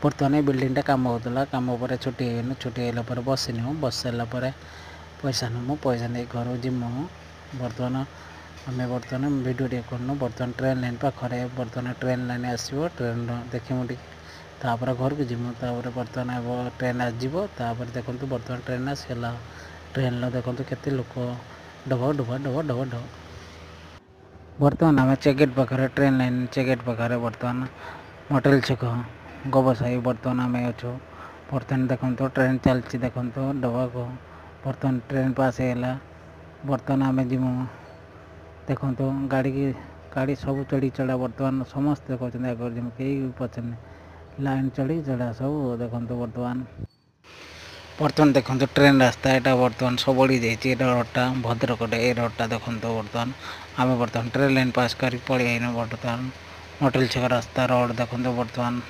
बर्तमान ये बिल्डिंगटा कम होता कम पर छुट्टी होगन छुट्टी होगा पर बसनी बस सारा पैसा नमु पैसा नहीं घर जिमु बर्तमान आम बर्तमान वीडियो टे करनु बर्तमान ट्रेन लाइन पाखे बर्तमान ट्रेन लाइन आसो ट्रेन देखमु तापर घर को जिमु बर्तमान ट्रेन आसपर देखो बर्तमान ट्रेन आसगला ट्रेन देखो केते लोक dub dub dub dub dub बर्तमान आम चेकगेट पाखे ट्रेन लाइन चेकगेट पाखे बर्तमान मोटेल छक गवसाई बर्तमान आम अच्छु बर्तमान देखो ट्रेन चलती देखो डबा को बर्तमान ट्रेन पास होगा बर्तमान आम जिमु देखो गाड़ी सब चढ़ी चढ़ा बर्तमान समस्ते कहते आगे जिम कई पचारे लाइन चढ़ी चढ़ा सब देखो बर्तमान देखो ट्रेन रास्ता यहाँ बर्तमान सबड़ी जाइए रोडटा भद्रक ये रोडटा देखो बर्तमान आम बर्तमान ट्रेन लाइन पास कर पड़े बर्तमान मोटेल छक रास्ता रोड देखो बर्तमान